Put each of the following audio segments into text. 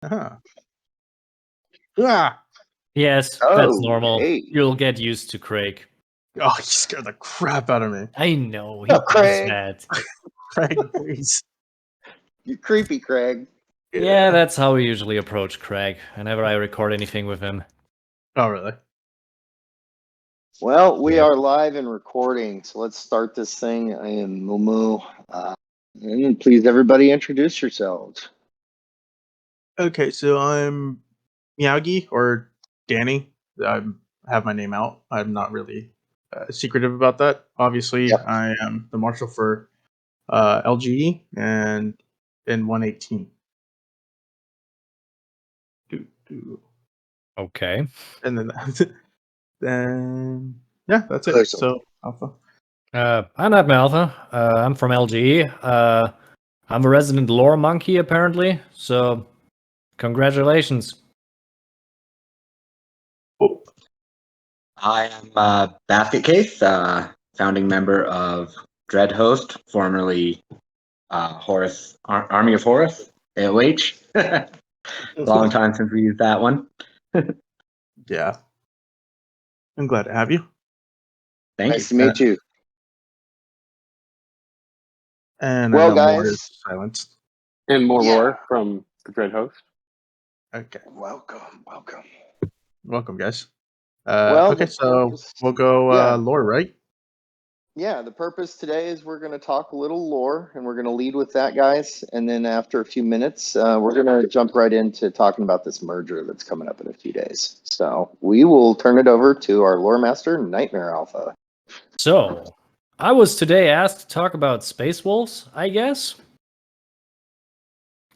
Uh-huh. Ah! Yes, that's normal. Hey. You'll get used to Craig. Oh, you scared the crap out of me. I know, he Oh, does Craig. that. Craig, please. You're creepy, Craig. Yeah, that's how we usually approach Craig, whenever I record anything with him. Oh, really? Well, we Yeah. are live and recording, so let's start this thing. I am Mumu. And please, everybody, introduce yourselves. Okay, so I'm Miyagi or Danny. I have my name out. I'm not really secretive about that. Obviously, Yep. I am the marshal for LGE and in 118. Okay. And then yeah, that's it. Awesome. So Alpha. I'm not Maltha. I'm from LGE. I'm a resident lore monkey, apparently, so congratulations. Oh, I am Basket Case, founding member of Dreadhost, formerly Horus, Army of Horus, AOH. Long time since we used that one. yeah. I'm glad to have you. Thank Nice you. to meet you. And Well, I know more guys. is silenced. And more Yeah. lore from the Dread Host. Okay. Welcome. Welcome, guys. Well, okay, the so purpose- we'll go yeah. lore, right? Yeah, the purpose today is we're going to talk a little lore, and we're going to lead with that, guys. And then after a few minutes, we're going to jump right into talking about this merger that's coming up in a few days. So we will turn it over to our lore master, Nightmare Alpha. So, I was today asked to talk about Space Wolves, I guess.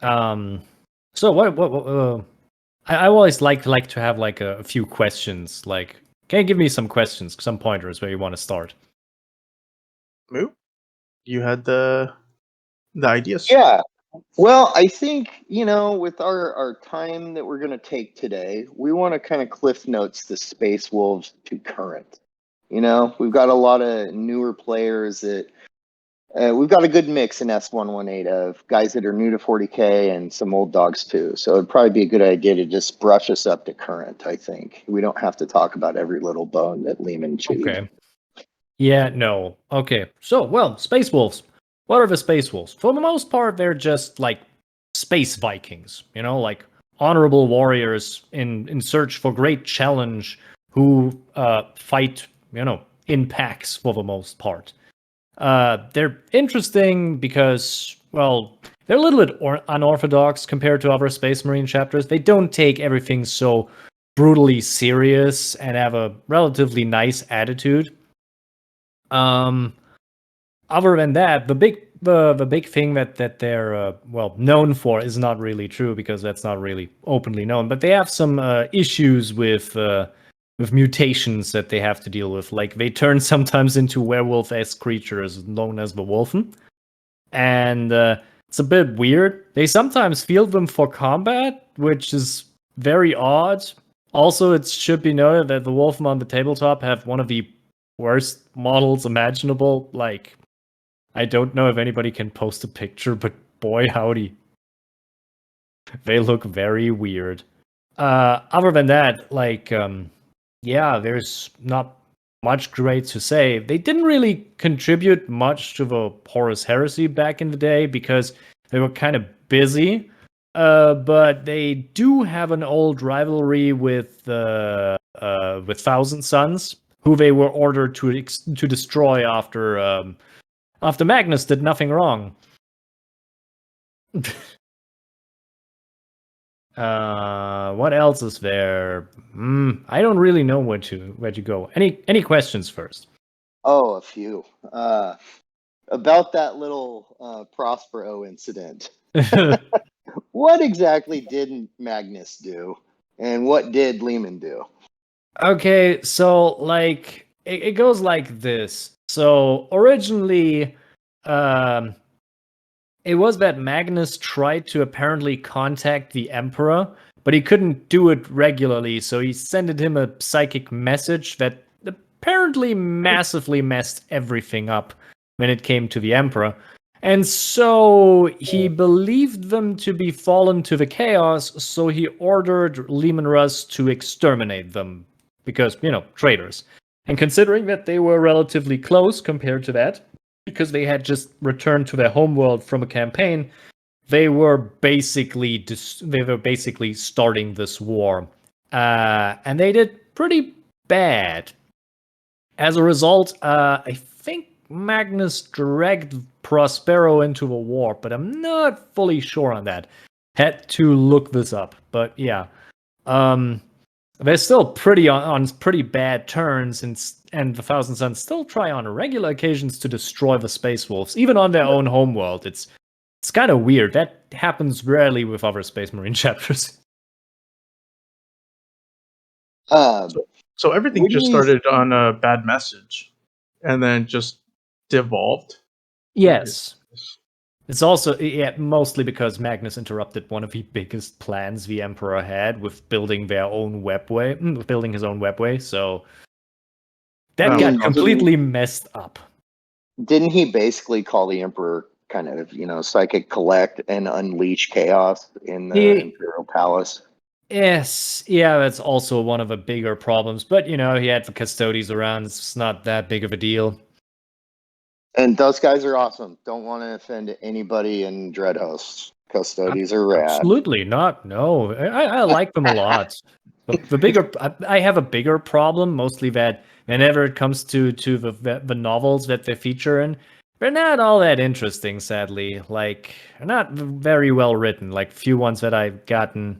So what I always like to have like a few questions. Like, can you give me some questions, some pointers where you want to start? Moo? You had the ideas. Yeah. Well, I think, with our time that we're going to take today, we want to kind of cliff notes the Space Wolves to current. We've got a lot of newer players that we've got a good mix in S118 of guys that are new to 40K and some old dogs too. So it'd probably be a good idea to just brush us up to current, I think. We don't have to talk about every little bone that Lehman chewed. Okay. Yeah, no. Okay. So, well, Space Wolves. What are the Space Wolves? For the most part, they're just like space Vikings, like honorable warriors in search for great challenge who fight, in packs for the most part. They're interesting because, well, they're a little bit unorthodox compared to other Space Marine chapters. They don't take everything so brutally serious and have a relatively nice attitude. Other than that, the big thing that they're known for is not really true because that's not really openly known. But they have some issues with mutations that they have to deal with. Like they turn sometimes into werewolf-esque creatures known as the Wolfen, and it's a bit weird. They sometimes field them for combat, which is very odd. Also, it should be noted that the Wolfen on the tabletop have one of the worst models imaginable. Like, I don't know if anybody can post a picture, but boy howdy, they look very weird. Other than that, there's not much great to say. They didn't really contribute much to the Horus Heresy back in the day because they were kind of busy. But they do have an old rivalry with Thousand Sons, who they were ordered to destroy after Magnus did nothing wrong. What else is there? I don't really know where to go. Any questions first? Oh, a few. About that little Prospero incident. What exactly did Magnus do? And what did Lehman do? Okay, so it goes like this. So originally, it was that Magnus tried to apparently contact the Emperor, but he couldn't do it regularly, so he sent him a psychic message that apparently massively messed everything up when it came to the Emperor. And so he believed them to be fallen to the chaos, so he ordered Lehman Russ to exterminate them. Because, traitors. And considering that they were relatively close compared to that, because they had just returned to their homeworld from a campaign, they were basically starting this war. And they did pretty bad. As a result, I think Magnus dragged Prospero into the war, but I'm not fully sure on that. Had to look this up, but yeah. They're still pretty on pretty bad turns, and the Thousand Suns still try on regular occasions to destroy the Space Wolves, even on their own homeworld. It's kind of weird. That happens rarely with other Space Marine chapters. So everything What do just you- started on a bad message, and then just devolved. Yes. It's also mostly because Magnus interrupted one of the biggest plans the Emperor had with building his own webway. So that got completely messed up. Didn't he basically call the Emperor kind of, psychic collect and unleash chaos in the Imperial Palace? Yes, yeah, that's also one of the bigger problems. But he had the Custodes around. It's not that big of a deal. And those guys are awesome. Don't want to offend anybody in Dread Hosts. Custodes are rad. Absolutely not. No, I like them a lot. The bigger, I have a bigger problem, mostly that whenever it comes to the novels that they feature in, they're not all that interesting, sadly. Like, not very well written. Like, few ones that I've gotten,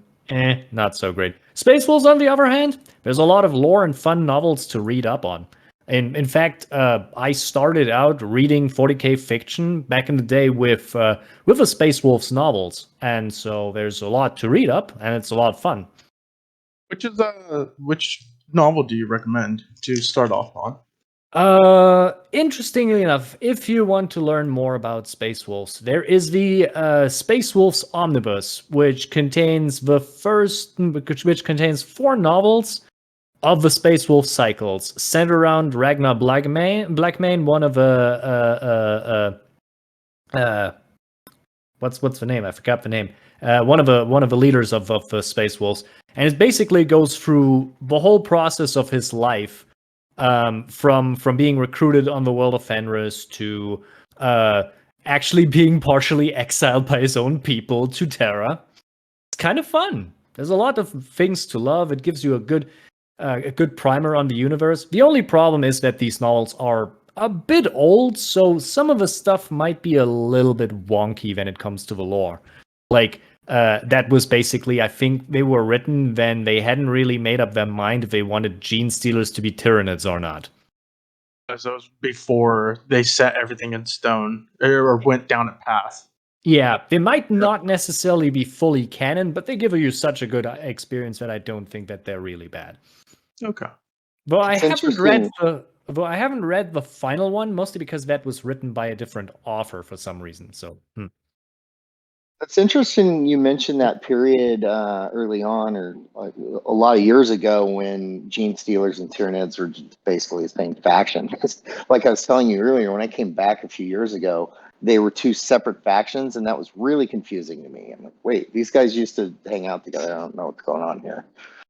not so great. Space Wolves, on the other hand, there's a lot of lore and fun novels to read up on. In fact, I started out reading 40k fiction back in the day with the Space Wolves novels, and so there's a lot to read up, and it's a lot of fun. Which novel do you recommend to start off on? Interestingly enough, if you want to learn more about Space Wolves, there is the Space Wolves Omnibus, which contains which contains 4 novels of the Space Wolf cycles, centered around Ragnar Blackmane, one of what's the name? I forgot the name. One of the leaders of the Space Wolves, and it basically goes through the whole process of his life, from being recruited on the world of Fenris to actually being partially exiled by his own people to Terra. It's kind of fun. There's a lot of things to love. It gives you a good primer on the universe. The only problem is that these novels are a bit old, so some of the stuff might be a little bit wonky when it comes to the lore. Like, that was basically, I think they were written when they hadn't really made up their mind if they wanted Gene Stealers to be Tyranids or not. As that was before they set everything in stone or went down a path. Yeah, they might not necessarily be fully canon, but they give you such a good experience that I don't think that they're really bad. Okay. Though I haven't read the final one, mostly because that was written by a different author for some reason. So, It's interesting you mentioned that period early on, or like a lot of years ago, when Gene Stealers and Tyranids were basically the same faction. Like I was telling you earlier, when I came back a few years ago, they were 2 separate factions, and that was really confusing to me. I'm like, wait, these guys used to hang out together. I don't know what's going on here.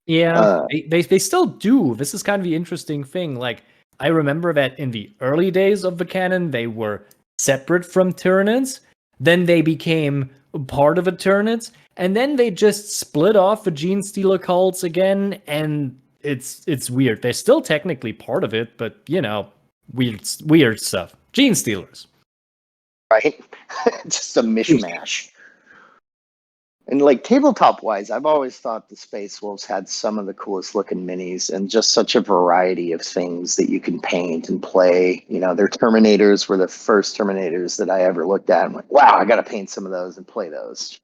yeah, they still do. This is kind of the interesting thing. Like, I remember that in the early days of the canon, they were separate from Tyranids. Then they became part of the Tyranids, and then they just split off the Gene Stealer cults again, and it's weird. They're still technically part of it, but weird stuff. Gene Stealers. Right? Just a mishmash. And like tabletop wise, I've always thought the Space Wolves had some of the coolest looking minis and just such a variety of things that you can paint and play. Their Terminators were the first Terminators that I ever looked at. I'm like, wow, I got to paint some of those and play those.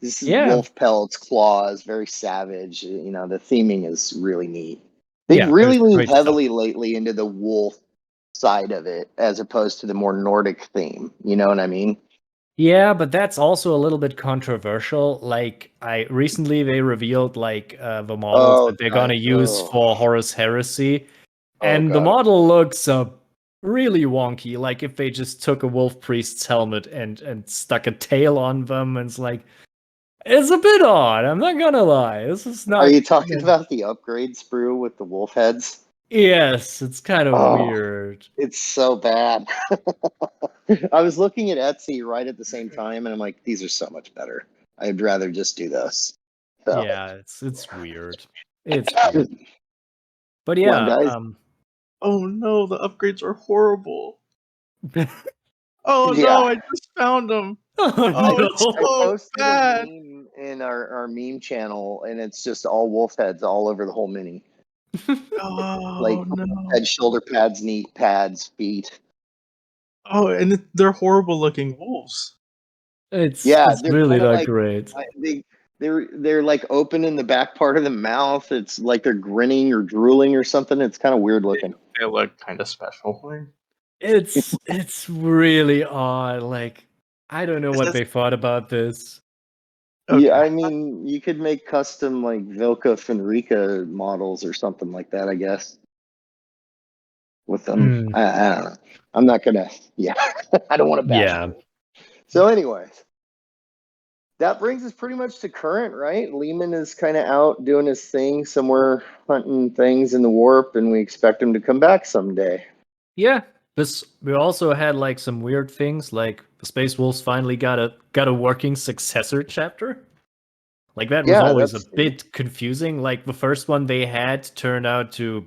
This is wolf pelts, claws, very savage. The theming is really neat. They've really leaned heavily lately into the wolf side of it as opposed to the more Nordic theme. You know what I mean? Yeah, but that's also a little bit controversial. Like, recently they revealed the models that they're gonna use for Horus Heresy, and the model looks a really wonky. Like if they just took a wolf priest's helmet and stuck a tail on them, and it's like it's a bit odd. I'm not gonna lie. This is not. Are you talking about the upgrade sprue with the wolf heads? Yes, it's kind of Oh. weird. It's so bad. I was looking at Etsy right at the same time, and I'm like, these are so much better. I'd rather just do this. So, Yeah, it's weird. It's weird. But come on, yeah, guys. Oh no, the upgrades are horrible. Oh Yeah. no, I just found them. oh Oh, no. it's I so posted bad. a meme in our meme channel, and it's just all wolf heads all over the whole mini. Like Oh no. head, shoulder pads, knee pads, feet. Oh, and they're horrible looking wolves. Yeah, It's they're really kind of not like great. they're like open in the back part of the mouth. It's like they're grinning or drooling or something. It's kind of weird looking. They look kind of special. It's really odd. Like I don't know Is what this- they thought about this. Yeah, Okay. I mean, you could make custom like Vilka Fenrica models or something like that, I guess. With them, Hmm. I don't know. I'm not gonna. Yeah, I don't want to bash. Yeah. them. So, anyways, that brings us pretty much to current, right? Lehman is kind of out doing his thing somewhere, hunting things in the warp, and we expect him to come back someday. Yeah. This we also had like some weird things, like the Space Wolves finally got a working successor chapter. Like that was Yeah, always a that's bit confusing. Like the first one they had turned out to,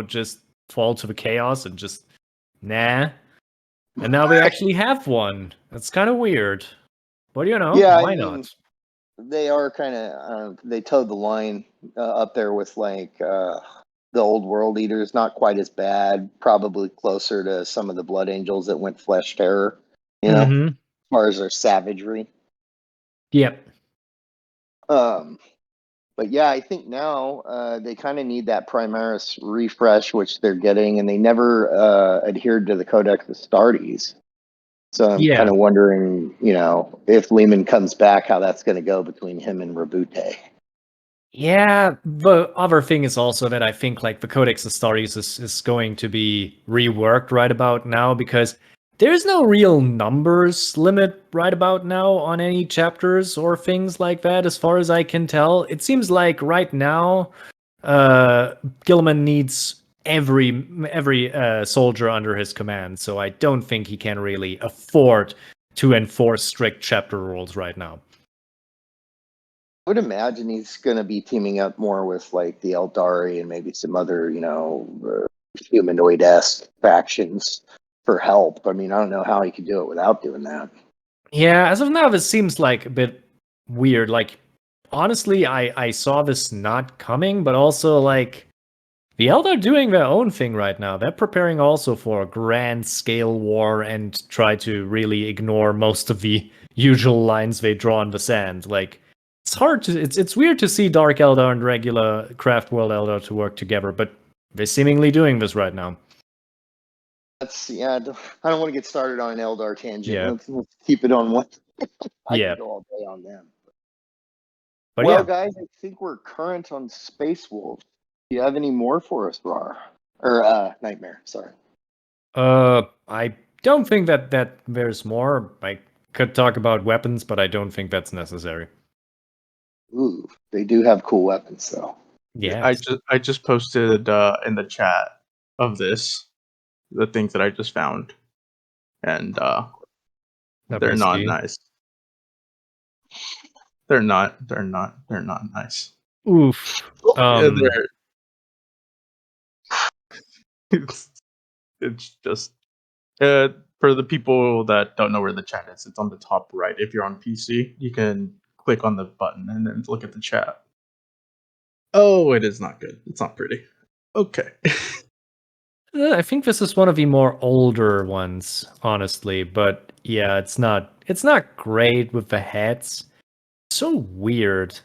just fall to the chaos and just nah. And now they actually have one. That's kind of weird. But yeah. I why mean, not? they are kind of they towed the line up there with like the old world eaters. Not quite as bad, probably closer to some of the blood angels that went flesh terror. As Mm-hmm. far as their savagery. Yep. But yeah, I think now they kind of need that Primaris refresh, which they're getting, and they never adhered to the Codex Astartes. So I'm Yeah. kind of wondering, if Lehman comes back, how that's going to go between him and Rabute. Yeah, the other thing is also that I think like the Codex Astartes is going to be reworked right about now because there's no real numbers limit right about now on any chapters or things like that, as far as I can tell. It seems like right now, Gilliman needs every soldier under his command, so I don't think he can really afford to enforce strict chapter rules right now. I would imagine he's going to be teaming up more with like the Eldari and maybe some other, humanoid-esque factions for help. I mean, I don't know how he could do it without doing that. Yeah, as of now, this seems like a bit weird. Like, honestly, I saw this not coming, but also, like, the Eldar are doing their own thing right now. They're preparing also for a grand scale war and try to really ignore most of the usual lines they draw in the sand. Like, it's weird to see Dark Eldar and regular Craft World Eldar to work together, but they're seemingly doing this right now. I don't want to get started on an Eldar tangent. Yeah. Let's keep it on one. I Yeah. could go all day on them. But Well, yeah. guys, I think we're current on Space Wolves. Do you have any more for us, Rar? Or Nightmare, sorry. I don't think that there's more. I could talk about weapons, but I don't think that's necessary. Ooh, they do have cool weapons, though. Yeah. I just posted in the chat of this the things that I just found, and they're not nice. They're not nice. Oof. Yeah, it's just for the people that don't know where the chat is. It's on the top right. If you're on PC, you can click on the button and then look at the chat. Oh, it is not good. It's not pretty. Okay. I think this is one of the more older ones, honestly. But yeah, it's not great with the heads. So weird.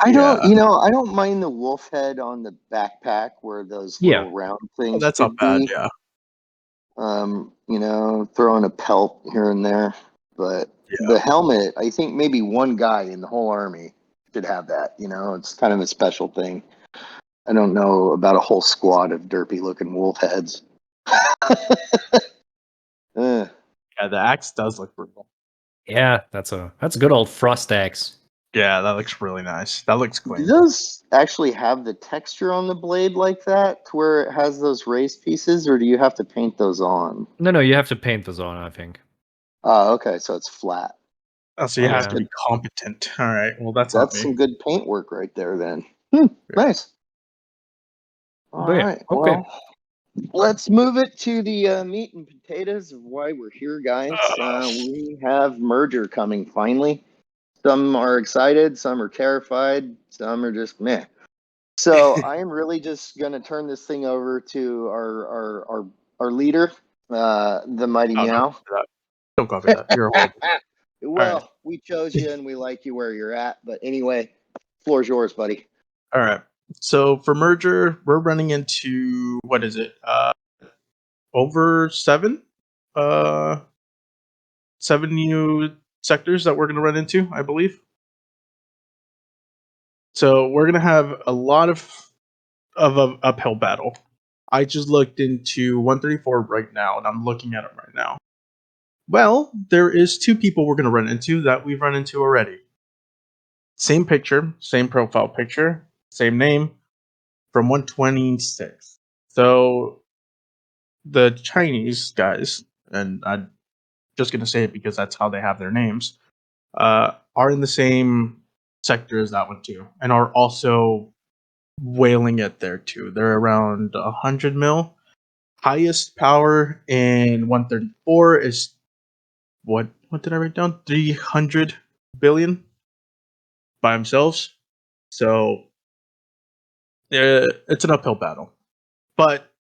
I don't, Yeah. I don't mind the wolf head on the backpack where those Yeah. little round Oh, things that's could not bad. be. Yeah. Throwing a pelt here and there. But Yeah. the helmet, I think maybe one guy in the whole army should have that. It's kind of a special thing. I don't know about a whole squad of derpy looking wolf heads. Uh, Yeah, the axe does look brutal. Yeah, that's a good old frost axe. Yeah, that looks really nice. That looks do clean. those actually have the texture on the blade like that, to where it has those raised pieces, or do you have to paint those on? No, you have to paint those on, I think. Oh, okay, so it's flat. Oh, so you Oh, have that's to be good. competent. All right. Well, that's on That's me. some good paint work right there, then. Yeah. Nice. All But yeah, right. okay. Well, let's move it to the meat and potatoes of why we're here, guys. We have merger coming finally. Some are excited, some are terrified, some are just meh. So I am really just gonna turn this thing over to our leader, the Mighty Oh, Meow. don't copy that. You're horrible. Well, right. we chose you and we like you where you're at. But anyway, floor's yours, buddy. All right. So for merger, we're running into what is it? Over uh, 7 new sectors that we're going to run into, I believe. So we're going to have a lot of an uphill battle. I just looked into 134 right now, and I'm looking at it right now. Well, there is 2 people we're going to run into that we've run into already. Same picture, same profile picture, same name from 126. So the Chinese guys, and I'm just going to say it because that's how they have their names, are in the same sector as that one too, and are also whaling it there too. They're around 100 mil. Highest power in 134 is what? What did I write down? 300 billion by themselves. So it's an uphill battle. But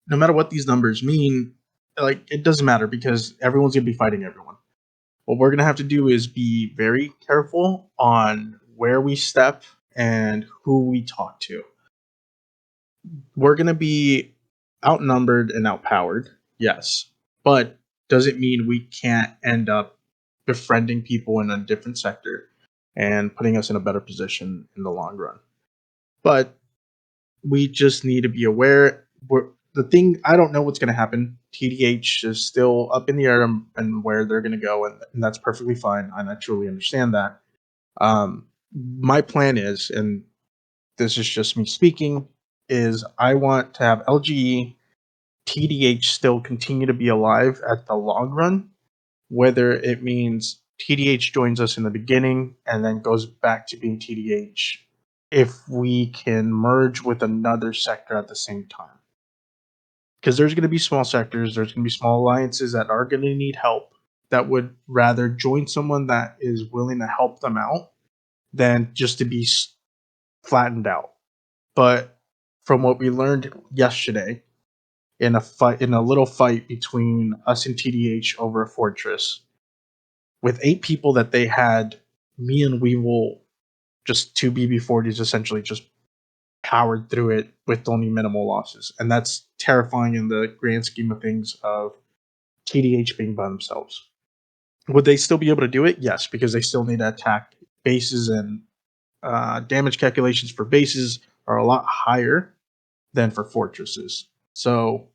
no matter what these numbers mean, like it doesn't matter because everyone's gonna be fighting everyone. What we're gonna have to do is be very careful on where we step and who we talk to. We're gonna be outnumbered and outpowered, yes, but does it mean we can't end up befriending people in a different sector and putting us in a better position in the long run? But we just need to be aware. The thing, I don't know what's going to happen. TDH is still up in the air and where they're going to go, and that's perfectly fine. And I truly understand that. My plan is, and this is just me speaking, is I want to have LGE, TDH still continue to be alive at the long run, whether it means TDH joins us in the beginning and then goes back to being TDH if we can merge with another sector at the same time. Because there's going to be small sectors, there's going to be small alliances that are going to need help that would rather join someone that is willing to help them out than just to be flattened out. But from what we learned yesterday in a little fight between us and TDH over a fortress, with 8 people that they had, me and Weevil, just 2 BB40s, essentially just powered through it with only minimal losses. And that's terrifying in the grand scheme of things of TDH being by themselves. Would they still be able to do it? Yes, because they still need to attack bases, and damage calculations for bases are a lot higher than for fortresses. So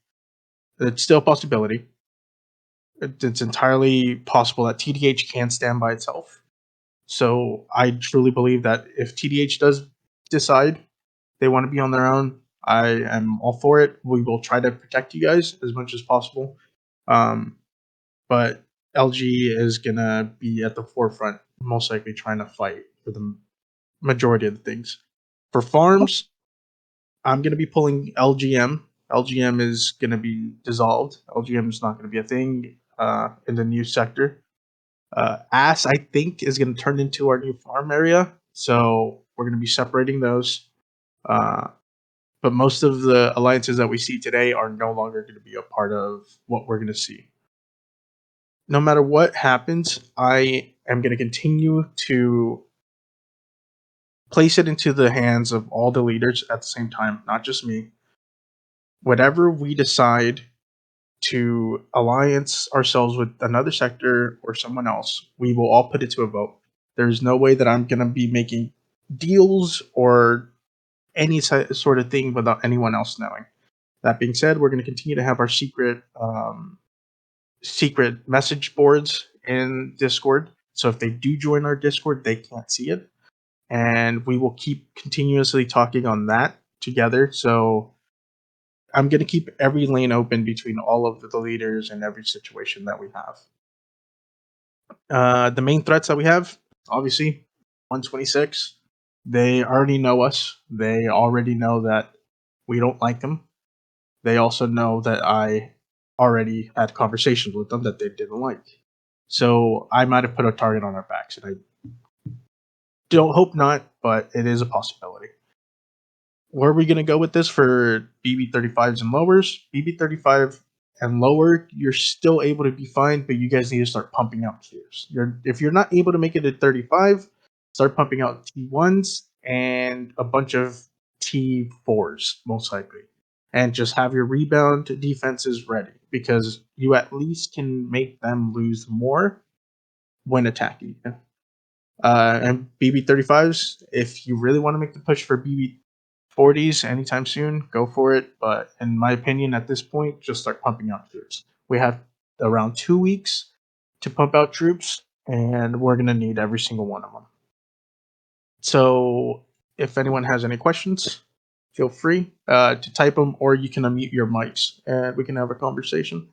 it's still a possibility. It's entirely possible that TDH can stand by itself. So I truly believe that if TDH does decide they want to be on their own, I am all for it. We will try to protect you guys as much as possible. But LG is going to be at the forefront, most likely trying to fight for the majority of the things. For farms, I'm going to be pulling LGM. LGM is going to be dissolved. LGM is not going to be a thing in the new sector. Ass, I think, is going to turn into our new farm area. So we're going to be separating those. But most of the alliances that we see today are no longer going to be a part of what we're going to see. No matter what happens, I am going to continue to place it into the hands of all the leaders at the same time, not just me. Whatever we decide to alliance ourselves with another sector or someone else, we will all put it to a vote. There's no way that I'm going to be making deals or any sort of thing without anyone else knowing. That being said, we're going to continue to have our secret message boards in Discord. So if they do join our Discord, they can't see it. And we will keep continuously talking on that together. So I'm going to keep every lane open between all of the leaders in every situation that we have. The main threats that we have, obviously, 126. They already know us. They already know that we don't like them. They also know that I already had conversations with them that they didn't like. So I might have put a target on our backs, and I don't hope not, but it is a possibility. Where are we going to go with this for BB35s and lowers? BB35 and lower, you're still able to be fine, but you guys need to start pumping out tiers. If you're not able to make it at 35, start pumping out T1s and a bunch of T4s, most likely. And just have your rebound defenses ready, because you at least can make them lose more when attacking. And BB35s, if you really want to make the push for BB40s anytime soon, go for it. But in my opinion, at this point, just start pumping out troops. We have around 2 weeks to pump out troops, and we're going to need every single one of them. So if anyone has any questions, feel free to type them, or you can unmute your mics and we can have a conversation.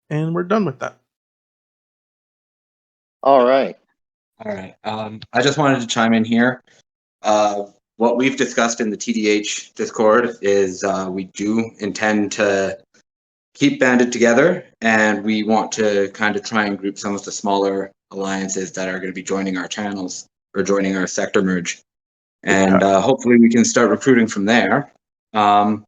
And we're done with that. All right. All right. I just wanted to chime in here. What we've discussed in the TDH Discord is we do intend to keep banded together, and we want to kind of try and group some of the smaller alliances that are going to be joining our channels or joining our sector merge. And hopefully we can start recruiting from there. As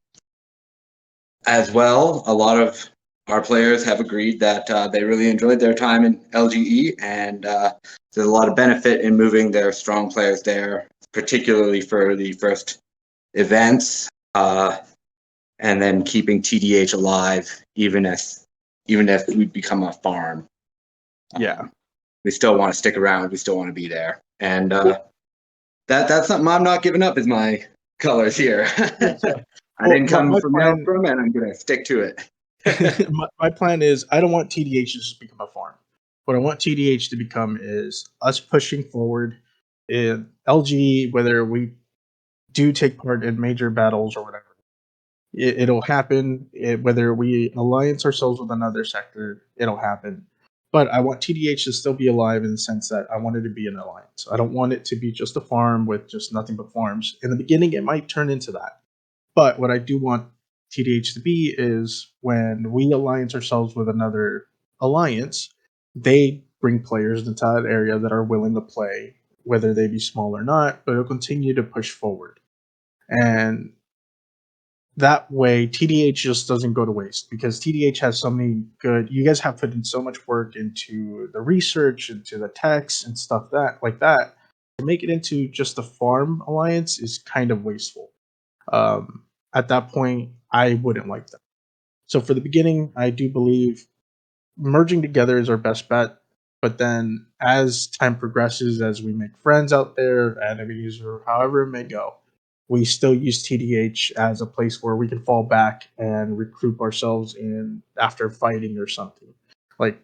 well, a lot of our players have agreed that they really enjoyed their time in LGE, and there's a lot of benefit in moving their strong players there, particularly for the first events, and then keeping TDH alive, even if we become a farm. Yeah. We still want to stick around. We still want to be there, and that's something I'm not giving up. Is my colors here. I didn't come from Maelstrom, and I'm gonna stick to it. my plan is I don't want TDH to just become a farm. What I want TDH to become is us pushing forward in LG, whether we do take part in major battles or whatever. It'll happen. Whether we alliance ourselves with another sector, it'll happen. But I want TDH to still be alive in the sense that I want it to be an alliance. I don't want it to be just a farm with just nothing but farms. In the beginning, it might turn into that. But what I do want TDH to be is when we alliance ourselves with another alliance, they bring players into that area that are willing to play, whether they be small or not, but it'll continue to push forward. And that way, TDH just doesn't go to waste, because TDH has so many good. You guys have put in so much work into the research, into the text and stuff like that. To make it into just a farm alliance is kind of wasteful. At that point, I wouldn't like that. So for the beginning, I do believe merging together is our best bet. But then as time progresses, as we make friends out there, enemies, or however it may go, we still use TDH as a place where we can fall back and recruit ourselves in after fighting or something. Like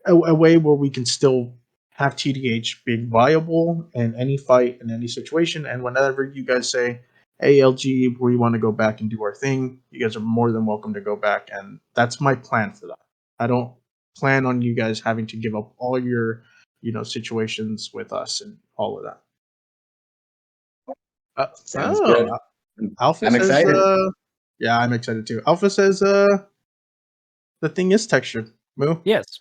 a way where we can still have TDH being viable in any fight, in any situation. And whenever you guys say, hey, LG, we want to go back and do our thing, you guys are more than welcome to go back. And that's my plan for that. I don't plan on you guys having to give up all your, situations with us and all of that. Sounds good. Alpha I'm says, excited. yeah, I'm excited too. Alpha says, the thing is textured. Moo? Yes,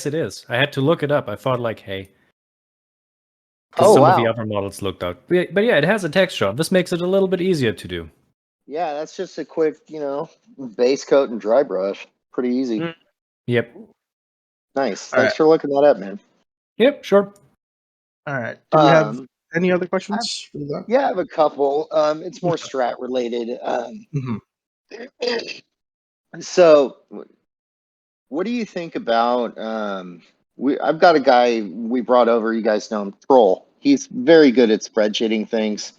it is. I had to look it up. I thought like, hey, Oh, some of wow. the other models looked out. But yeah, it has a texture. This makes it a little bit easier to do. Yeah, that's just a quick, base coat and dry brush. Pretty easy. Yep. Nice. All Thanks for looking that up, man. Yep, sure. All right. Do we have any other questions for that? Yeah, I have a couple. It's more strat related. Mhm. So, what do you think about? I've got a guy we brought over. You guys know him, Troll. He's very good at spreadsheeting things.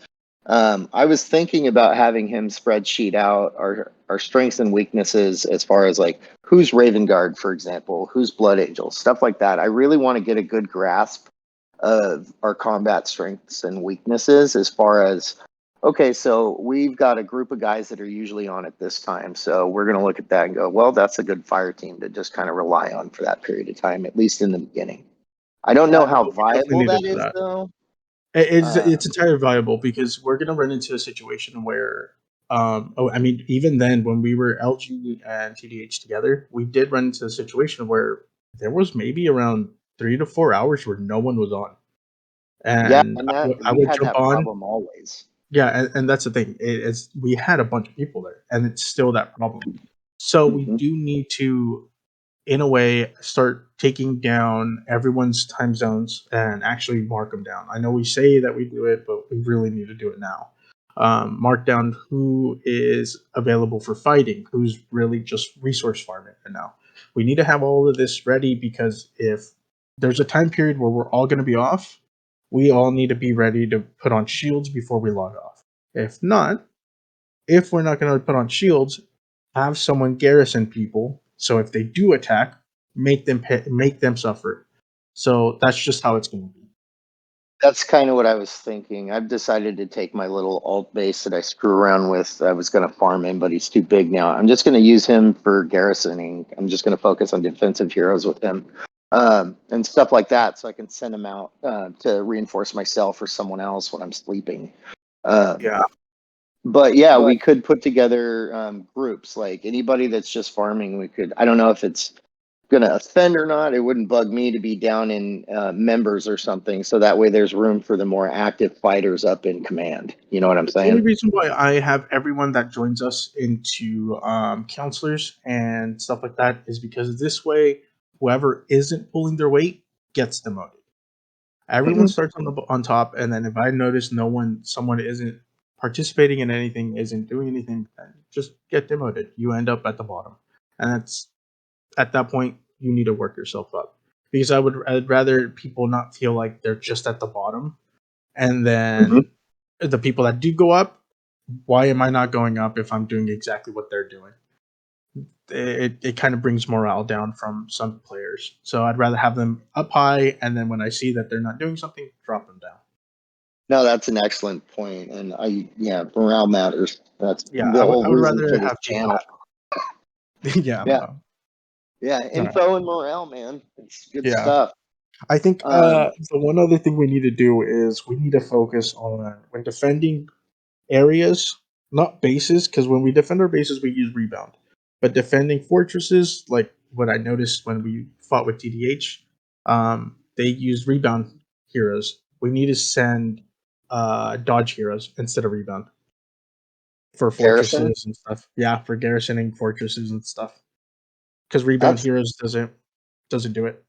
I was thinking about having him spreadsheet out our strengths and weaknesses as far as like who's Raven Guard, for example, who's Blood Angel, stuff like that. I really want to get a good grasp of our combat strengths and weaknesses as far as okay, so we've got a group of guys that are usually on at this time. So we're going to look at that and go, well, that's a good fire team to just kind of rely on for that period of time, at least in the beginning. I don't know Yeah, how we definitely viable need to that do is, that. though. It's entirely viable because we're gonna run into a situation where, I mean, even then when we were LG and TDH together, we did run into a situation where there was maybe around 3 to 4 hours where no one was on, Yeah, and and that I we would had jump that on. problem always. Yeah, and that's the thing. It's we had a bunch of people there, and it's still that problem. So we Mhm. do need to, in a way, start taking down everyone's time zones and actually mark them down. I know we say that we do it, but we really need to do it now. Mark down who is available for fighting, who's really just resource farming right now. We need to have all of this ready because if there's a time period where we're all going to be off, we all need to be ready to put on shields before we log off. If not, if we're not going to put on shields, have someone garrison people. So if they do attack, make them suffer. So that's just how it's going to be. That's kind of what I was thinking. I've decided to take my little alt base that I screw around with. I was going to farm him, but he's too big now. I'm just going to use him for garrisoning. I'm just going to focus on defensive heroes with him and stuff like that, so I can send him out to reinforce myself or someone else when I'm sleeping. Um, Yeah, but yeah, we could put together groups like anybody that's just farming. We could. I don't know if it's gonna offend or not. It wouldn't bug me to be down in members or something, so that way there's room for the more active fighters up in command. You know what I'm the only saying? reason why I have everyone that joins us into counselors and stuff like that is because this way, whoever isn't pulling their weight gets demoted. Everyone Mhm. starts on top, and then if I notice someone isn't participating in anything, isn't doing anything, then just get demoted. You end up at the bottom, and that's at that point you need to work yourself up because I'd rather people not feel like they're just at the bottom, and Mhm. then the people that do go up, why am I not going up if I'm doing exactly what they're doing? It kind of brings morale down from some players. So I'd rather have them up high, and then when I see that they're not doing something, drop them down. No, that's an excellent point, and yeah, morale matters. That's Yeah, the whole I would reason rather for this have people channel. that. Yeah, Yeah, no. yeah, All right. info and morale, man. It's good Yeah. stuff. I think Um, the one other thing we need to do is we need to focus on when defending areas, not bases, because when we defend our bases, we use rebound. But defending fortresses, like what I noticed when we fought with TDH, they use rebound heroes. We need to send dodge heroes instead of rebound for Garrison. fortresses and stuff. Yeah, for garrisoning fortresses and stuff. Because rebound That's heroes doesn't do it.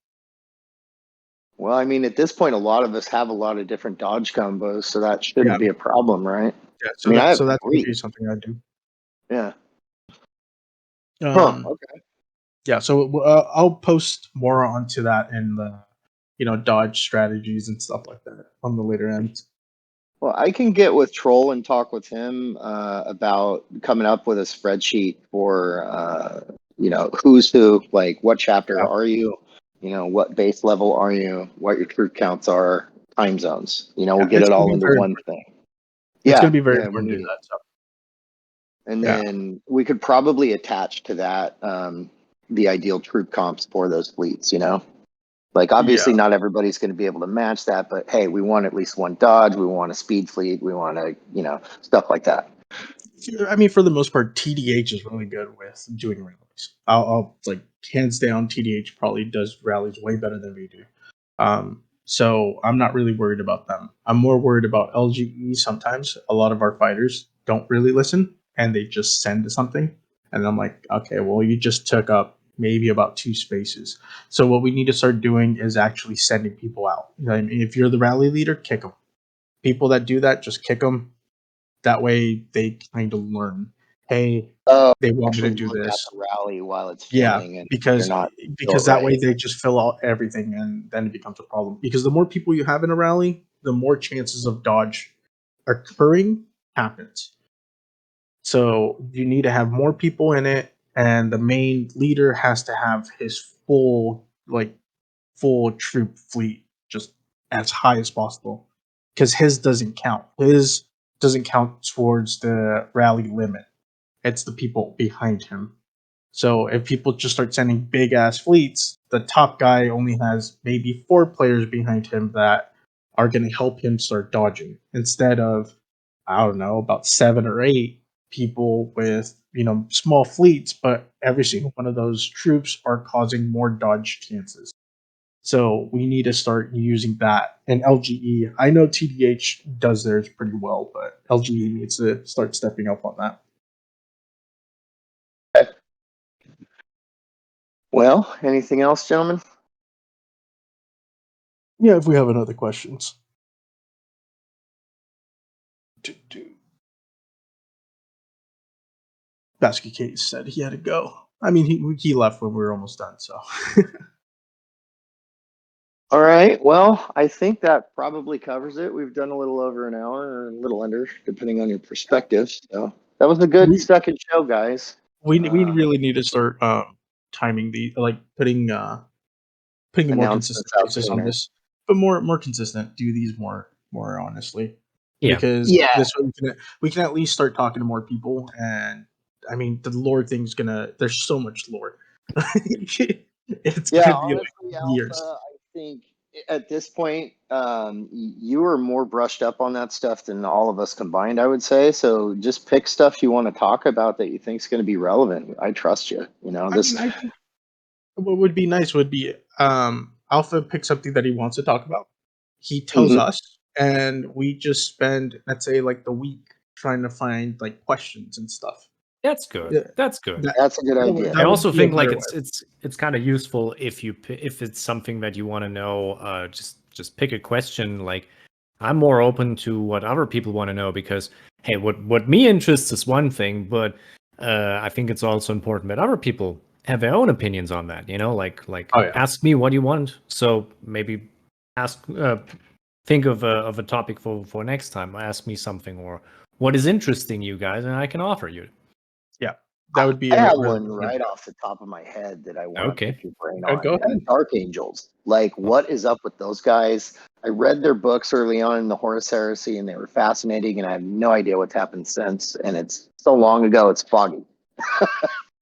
well, I mean, at this point, a lot of us have a lot of different dodge combos, so that Yeah, shouldn't be a problem, right? yeah. I mean, I have That's gonna be three. something I do. Yeah. Huh. Um, Okay. yeah, so I'll post more onto that in the dodge strategies and stuff like that on the later end. Well, I can get with Troll and talk with him about coming up with a spreadsheet for who's who, like what chapter Yeah, are you, what base level are you, what your troop counts are, time zones. We'll yeah, get it all into one thing. it's gonna Yeah, be very yeah, we important to need do it. that. So And yeah, then we could probably attach to that the ideal troop comps for those fleets. Like yeah. obviously not everybody's going to be able to match that, but hey, we want at least one Dodge, we want a speed fleet, we want stuff like that. I mean, for the most part, TDH is really good with doing rallies. I'll like hands down, TDH probably does rallies way better than we do. So I'm not really worried about them. I'm more worried about LGE. Sometimes a lot of our fighters don't really listen and they just send something, and I'm like, okay, well, you just took up maybe about 2 spaces. So what we need to start doing is actually sending people out. I mean, if you're the rally leader, kick them. People that do that, just kick them. That way they kind of learn, hey, Oh, they want me to actually do look at the this. rally while it's Yeah, filming, and they're because not do it because that right. way they just fill out everything and then it becomes a problem. Because the more people you have in a rally, the more chances of dodge occurring happens. So you need to have more people in it, and the main leader has to have his full troop fleet just as high as possible, because his doesn't count. His doesn't count towards the rally limit. It's the people behind him. So if people just start sending big ass fleets, the top guy only has maybe 4 players behind him that are going to help him start dodging, instead of, I don't know, about 7 or 8 people with small fleets, but every single one of those troops are causing more dodge chances. So we need to start using that. And LGE, I know TDH does theirs pretty well, but LGE needs to start stepping up on that. Well, anything else, gentlemen? Yeah, if we have another questions. Basket Case said he had to go. I mean, he left when we were almost done, so. All right. Well, I think that probably covers it. We've done a little over an hour or a little under, depending on your perspective. So that was a good We- second show, guys. we really need to start timing the putting a more consistent Announcements out basis on sooner. this, but more consistent. Do these more honestly, Yeah. because Yeah. this way we can at least start talking to more people. And I mean, the lore thing's gonna. There's so much lore. It's Yeah, gonna be honestly, like years. Alpha, I think at this point, you are more brushed up on that stuff than all of us combined, I would say. So just pick stuff you want to talk about that you think is going to be relevant. I trust you. I mean, I think what would be nice would be Alpha picks something that he wants to talk about. He tells Mhm. us, and we just spend, let's say, like the week trying to find like questions and stuff. That's good. Yeah, That's good. That's a good idea. I also be a think like better it's kind of useful if if it's something that you want to know. Just pick a question. Like I'm more open to what other people want to know, because hey, what me interests is one thing, but I think it's also important that other people have their own opinions on that. Like Oh, yeah. ask me what you want. So maybe ask think of a topic for next time. Ask me something, or what is interesting you guys, and I can offer you. Yeah, that would be I a have really one good right idea. off the top of my head that I want to Okay. pick your brain Go on. And ahead. it's Archangels. Like, what is up with those guys? I read their books early on in the Horus Heresy, and they were fascinating, and I have no idea what's happened since. And it's so long ago, it's foggy.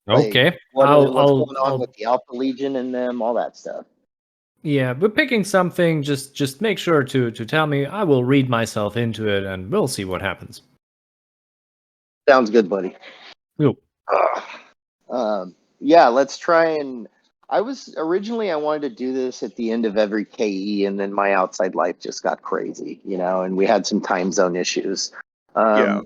Like, Okay. what's I'll going on with the Alpha Legion and them, all that stuff. Yeah, but picking something, just make sure to tell me. I will read myself into it, and we'll see what happens. Sounds good, buddy. Cool. Yeah, let's try and. I wanted to do this at the end of every KE, and then my outside life just got crazy, and we had some time zone issues. Yeah.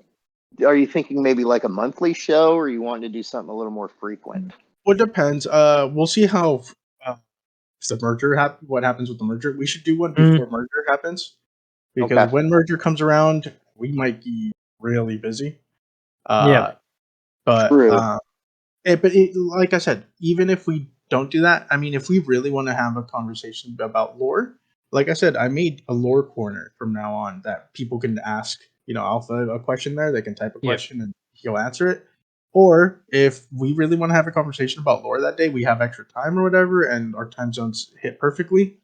Are you thinking maybe like a monthly show, or you want to do something a little more frequent? Well, it depends. We'll see how the merger what happens with the merger. We should do one before merger happens, because Okay. when merger comes around, we might be really busy. Yeah. But True. like I said, even if we don't do that, I mean, if we really want to have a conversation about lore, like I said, I made a lore corner from now on that people can ask, Alpha a question there. They can type a question and he'll answer it. Or if we really want to have a conversation about lore that day, we have extra time or whatever, and our time zones hit perfectly,